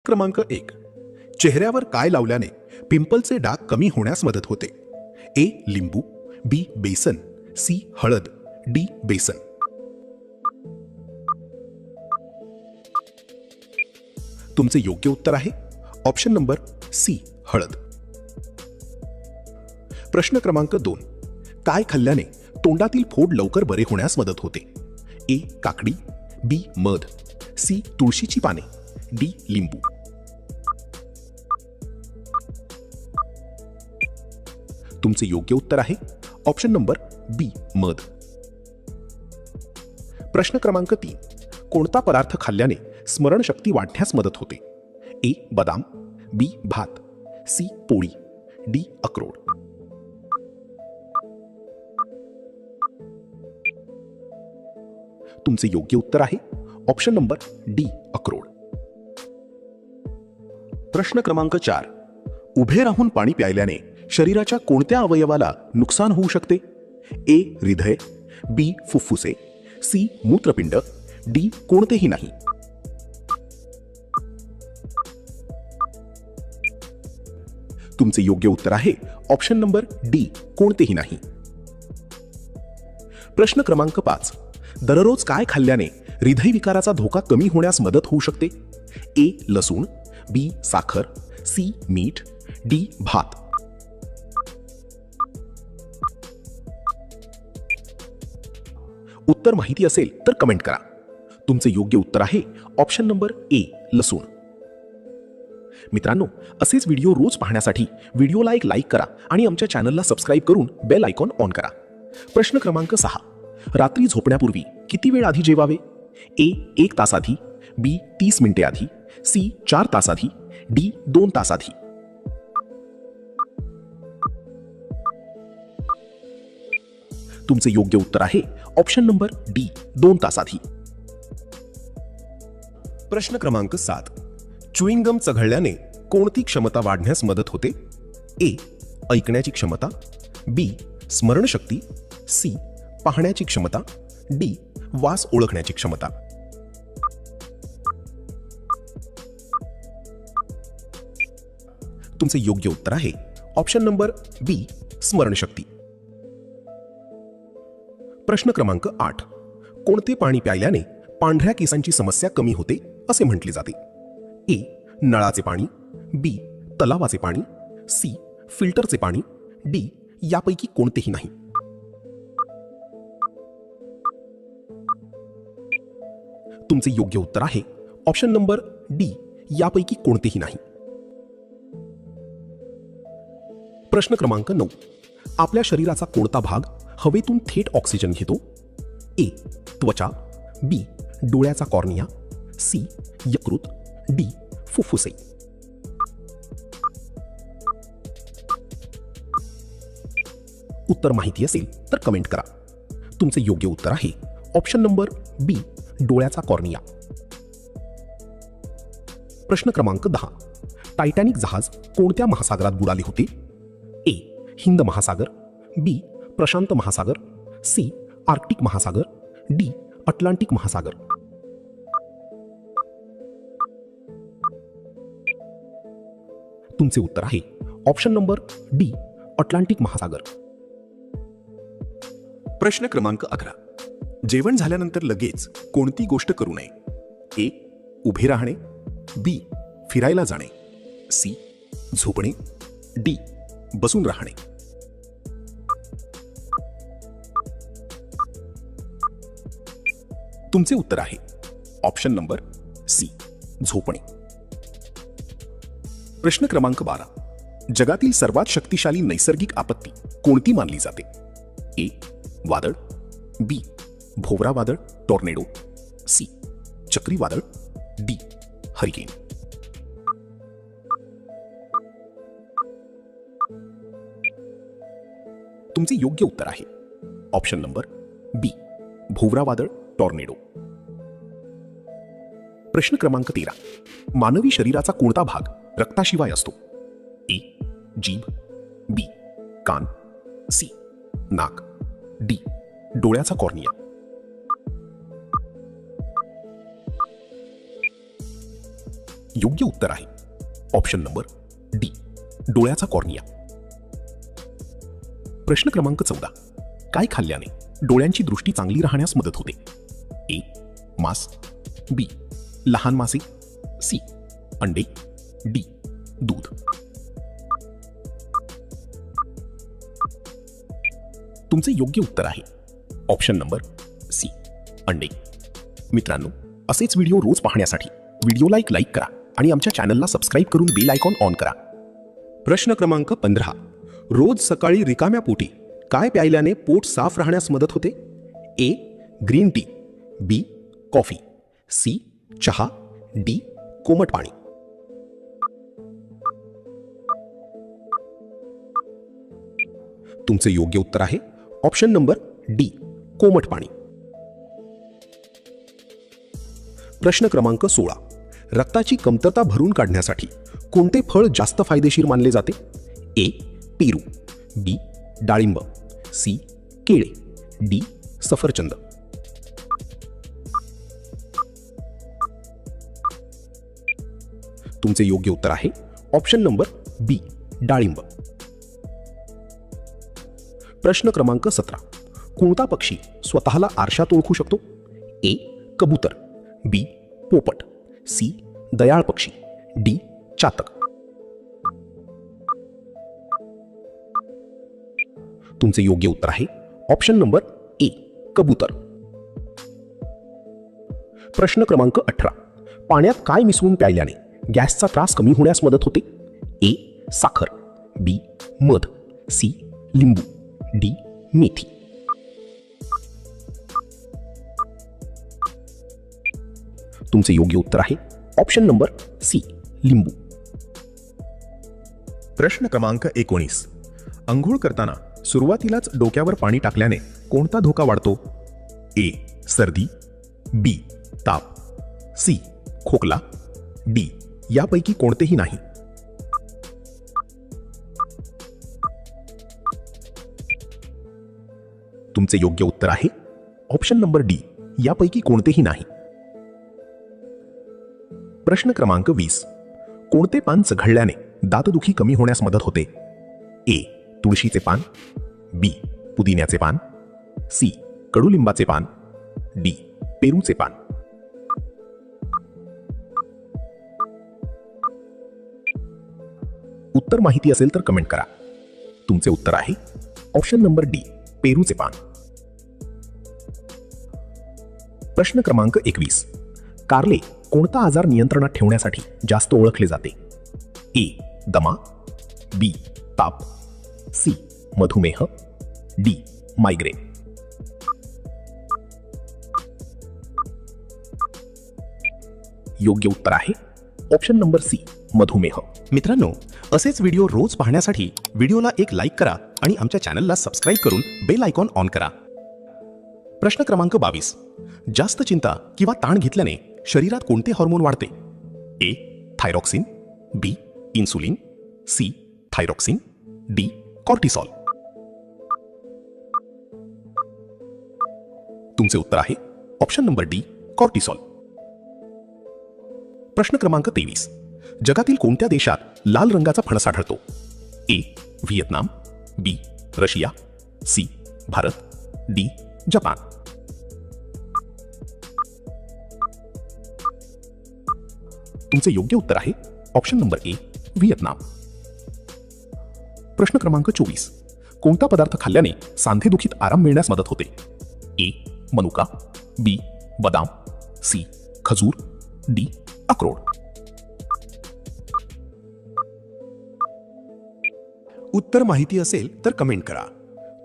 क्रमांक 1. चेहऱ्यावर काय लावल्याने पिंपलचे डाग कमी होण्यास मदत होते? ए. लिंबू, बी. बेसन, सी. हळद, डी. बेसन. तुमचे योग्य उत्तर आहे ऑप्शन नंबर सी. हळद. प्रश्न क्रमांक 2. काय खाल्ल्याने तोंडातील फोड लवकर बरे होण्यास मदत होते? ए. काकडी, बी. मध, सी. तुळशीची पाने, डी. लिंबू. तुमचे योग्य उत्तर आहे ऑप्शन नंबर बी. मध. प्रश्न क्रमांक 3. कोणता पदार्थ खाल्ल्याने स्मरणशक्ती वाढण्यास मदत होते? ए. बदाम, बी. भात, सी. पोळी, डी. अक्रोड. तुमचे योग्य उत्तर आहे ऑप्शन नंबर डी. अक्रोड. प्रश्न क्रमांक 4. उभे राहून पाणी प्यायल्याने शरीराच्या कोणत्या अवयवाला नुकसान होऊ शकते? ए. हृदय, बी. फुफ्फुसे, सी. मूत्रपिंड, डी. कोणतेही नाही. तुमचे योग्य उत्तर आहे ऑप्शन नंबर डी. कोणतेही नाही. प्रश्न क्रमांक 5. दररोज काय खाल्ल्याने हृदयविकाराचा धोका कमी होण्यास मदत होऊ शकते? ए. लसूण, बी. साखर, सी. मीठ, डी. भात. उत्तर माहिती असेल तर कमेंट करा. तुमचे योग्य उत्तर आहे ऑप्शन नंबर ए. लसूण. मित्रांनो, असेच व्हिडिओ रोज पाहण्यासाठी व्हिडिओला एक लाईक करा आणि आमच्या चॅनलला सबस्क्राईब करून बेल आयकॉन ऑन करा. प्रश्न क्रमांक 6. रात्री झोपण्यापूर्वी किती वेळ आधी जेवावे? ए. 1 तास आधी, बी. 30 मिनिटे आधी, सी. 4 तास आधी, डी. 2 तास आधी. तुमचे योग्य उत्तर आहे ऑप्शन नंबर डी. 2 तास आधी. प्रश्न क्रमांक 7. च्युइंग गम चघळल्याने कोणती क्षमता वाढण्यास मदत होते? ए. ऐकण्याची क्षमता, बी. स्मरणशक्ती, सी. पाहण्याची क्षमता, डी. वास ओळखण्याची क्षमता. तुमचे योग्य उत्तर आहे ऑप्शन नंबर बी. स्मरणशक्ती. प्रश्न क्रमांक 8. कोणते पाणी प्यायल्याने पांढऱ्या केसांची समस्या कमी होते असे म्हटले जाते? ए. नळाचे पाणी, बी. तलावाचे पाणी, सी. फिल्टरचे पाणी, डी. यापैकी कोणतेही नाही. तुमचे योग्य उत्तर आहे ऑप्शन नंबर डी. यापैकी कोणतेही नाही. प्रश्न क्रमांक 9. आपल्या शरीराचा कोणता भाग हवेतून थेट ऑक्सिजन घेतो? ए. त्वचा, बी. डोळ्याचा कॉर्निया, सी. यकृत, डी. फुफ्फुसे. उत्तर माहिती असेल तर कमेंट करा. तुमचे योग्य उत्तर आहे ऑप्शन नंबर बी. डोळ्याचा कॉर्निया. प्रश्न क्रमांक 10. टायटॅनिक जहाज कोणत्या महासागरात बुडाले होते? ए. हिंद महासागर, बी. प्रशांत महासागर, सी. आर्क्टिक महासागर, डी. अटलांटिक महासागर. तुमचे उत्तर आहे ऑप्शन नंबर डी. अटलांटिक महासागर. प्रश्न क्रमांक 11. जेवण झाल्यानंतर लगेच कोणती गोष्ट करू नये? ए. उभे राहणे, बी. फिरायला जाणे, सी. झोपणे, डी. बसून राहणे. तुमचे उत्तर आहे ऑप्शन नंबर सी. झोपणे. प्रश्न क्रमांक 12. जगातील सर्वात शक्तिशाली नैसर्गिक आपत्ती कोणती मानली जाते? ए. वादळ, बी. भोवरा वादळ टॉर्नेडो, सी. चक्रीवादळ, डी. हरिकेन. तुमचे योग्य उत्तर आहे ऑप्शन नंबर बी. भोवरा वादळ टॉर्नेडो. प्रश्न क्रमांक 13. मानवी शरीराचा कोणता भाग रक्ताशिवाय असतो? ए. जीभ, बी. कान, सी. नाक, डी. डोळ्याचा कॉर्निया. योग्य उत्तर आहे ऑप्शन नंबर डी, डोळ्याचा कॉर्निया. प्रश्न क्रमांक 14. काय खाल्ल्याने डोळ्यांची दृष्टी चांगली राहण्यास मदत होते? ए, मांस, बी, लहान मासे, सी, अंडे, डी, दूध. तुमचे योग्य उत्तर आहे ऑप्शन नंबर सी, अंडे. मित्रांनो, असेच व्हिडिओ रोज पाहण्यासाठी व्हिडिओला एक लाईक करा आणि आमच्या चॅनलला सबस्क्राईब करून बेल आयकॉन ऑन करा. प्रश्न क्रमांक 15. रोज सकाळी रिकाम्या पोटी काय प्यायल्याने पोट साफ राहण्यास मदत होते? ए, ग्रीन टी, बी, कॉफी, सी, चहा, डी, कोमट पाणी. तुमचे योग्य उत्तर आहे ऑप्शन नंबर डी, कोमट पाणी. प्रश्न क्रमांक 16. रक्ताची कमतरता भरून काढण्यासाठी कोणते फळ जास्त फायदेशीर मानले जाते? ए, पेरू, बी, डाळिंब, सी, केळे, डी, सफरचंद. तुमचे योग्य उत्तर आहे ऑप्शन नंबर बी, डाळिंब. प्रश्न क्रमांक 17. कोणता पक्षी स्वतःला आरशात ओळखू शकतो? ए, कबूतर, बी, पोपट, सी, दयाळ पक्षी, डी, चातक. तुमचे योग्य उत्तर आहे ऑप्शन नंबर ए, कबूतर. प्रश्न क्रमांक 18. पाण्यात काय मिसळून प्यायल्याने गॅसचा त्रास कमी होण्यास मदत होते? ए, साखर, बी, मध, सी, लिंबू, डी, मेथी. तुमचे योग्य उत्तर आहे ऑप्शन नंबर सी, लिंबू. प्रश्न क्रमांक 19. अंघोळ करताना सुरुवातीलाच डोक्यावर पाणी टाकल्याने कोणता धोका वाढतो? ए, सर्दी, बी, ताप, सी, खोकला, डी, यापैकी कोणतेही नाही. तुमचे योग्य उत्तर आहे ऑप्शन नंबर डी, यापैकी कोणतेही नाही. प्रश्न क्रमांक 20. कोणते पान चघळल्याने दातदुखी कमी होण्यास मदत होते? ए, तुळशीचे पान, बी, पुदिन्याचे पान, सी, कडुलिंबाचे पान, डी, पेरूचे पान. उत्तर माहिती असेल तर कमेंट करा. तुमचे उत्तर आहे ऑप्शन नंबर डी, पेरूचे पान. प्रश्न क्रमांक 21. कारले कोणता आजार नियंत्रणात ठेवण्यासाठी जास्त ओळखले जाते? ए, दमा, बी, ताप, सी, मधुमेह, डी, मायग्रेन. योग्य उत्तर आहे ऑप्शन नंबर सी, मधुमेह. मित्रांनो, असेच व्हिडिओ रोज पाहण्यासाठी व्हिडिओला एक लाईक करा आणि आमच्या चॅनलला सबस्क्राईब करून बेल आयकॉन ऑन करा. प्रश्न क्रमांक 22. जास्त चिंता किंवा ताण घेतल्याने शरीरात कोणते हार्मोन वाढते? A, thyroxine, B, insulin, C, thyroxine, D, cortisol. तुमचे उत्तर आहे ऑप्शन नंबर डी, कॉर्टिसॉल. प्रश्न क्रमांक 23. जगातील कोणत्या देशात लाल रंगाचा फणस आढळतो? A, Vietnam, B, Russia, C, Bharat, D, Japan. तुमचे योग्य उत्तर आहे ऑप्शन नंबर ए, व्हिएतनाम. प्रश्न क्रमांक 24. कोणता पदार्थ खाल्ल्याने सांधेदुखीत आराम मिळण्यास मदत होते? ए, मनुका, बी, बदाम, सी, खजूर, डी, अक्रोड. उत्तर माहिती असेल तर कमेंट करा.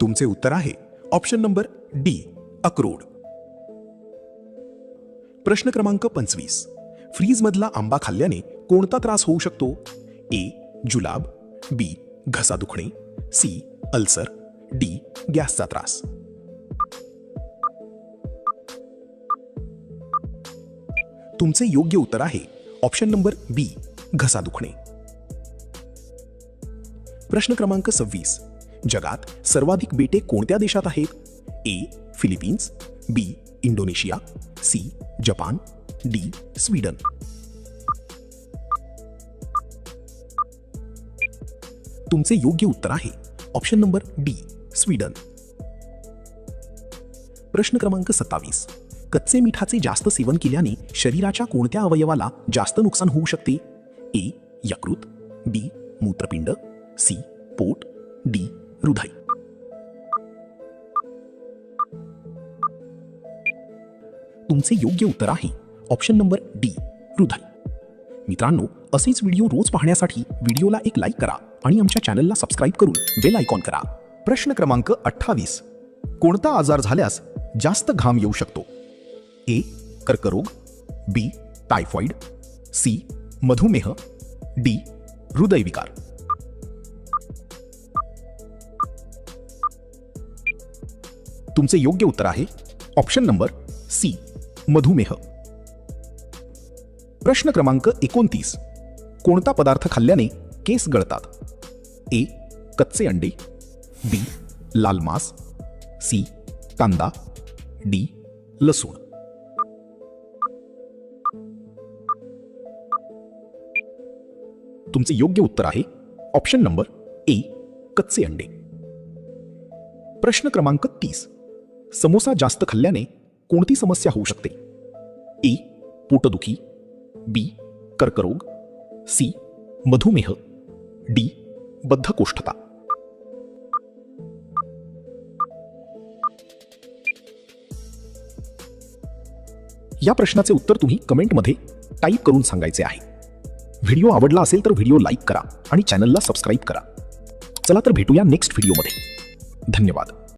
तुमचे उत्तर आहे ऑप्शन नंबर डी, अक्रोड. प्रश्न क्रमांक 25. फ्रीजमधला आंबा खाल्ल्याने कोणता त्रास होऊ शकतो? ए, जुलाब, बी, घसा दुखणे, सी, अल्सर, डी, गॅसचा त्रास. तुमचे योग्य उत्तर आहे ऑप्शन नंबर बी, घसा दुखणे. प्रश्न क्रमांक 26. जगात सर्वाधिक बेटे कोणत्या देशात आहेत? A, Philippines, B, Indonesia, C, Japan, D, Sweden. तुमचे योग्य उत्तर आहे ऑप्शन नंबर डी स्वीडन. प्रश्न क्रमांक 27. कच्चे मिठाचे जास्त सेवन केल्याने शरीराच्या कोणत्या अवयवाला जास्त नुकसान होऊ शकते? ए यकृत, बी मूत्रपिंड, सी पोट, डी हृदय. तुमचे योग्य उत्तर आहे ऑप्शन नंबर डी हृदय. मित्रांनो, असेच व्हिडिओ रोज पाहण्यासाठी व्हिडिओला एक लाईक करा आणि आमच्या चॅनलला सबस्क्राईब करून बेल आयकॉन करा. प्रश्न क्रमांक 28. कोणता आजार झाल्यास जास्त घाम येऊ शकतो? ए कर्करोग, बी टायफॉइड, सी मधुमेह, डी हृदयविकार. तुमचे योग्य उत्तर आहे ऑप्शन नंबर सी मधुमेह. प्रश्न क्रमांक 29. कोणता पदार्थ खाल्ल्याने केस गळतात? ए कच्चे अंडे, बी लाल मांस, सी कांदा, डी लसूण. तुमचे योग्य उत्तर आहे ऑप्शन नंबर ए कच्चे अंडे. प्रश्न क्रमांक 30. समोसा जास्त खाल्ल्याने कोणती समस्या होऊ शकते? ए पोटदुखी, बी कर्करोग, सी मधुमेह, डी बद्धकोष्ठता. या प्रश्नाचे उत्तर तुम्ही कमेंटमध्ये टाईप करून सांगायचे आहे. व्हिडिओ आवडला असेल तर व्हिडिओ लाईक करा आणि चॅनलला सबस्क्राईब करा. चला तर भेटूया नेक्स्ट व्हिडिओमध्ये. धन्यवाद.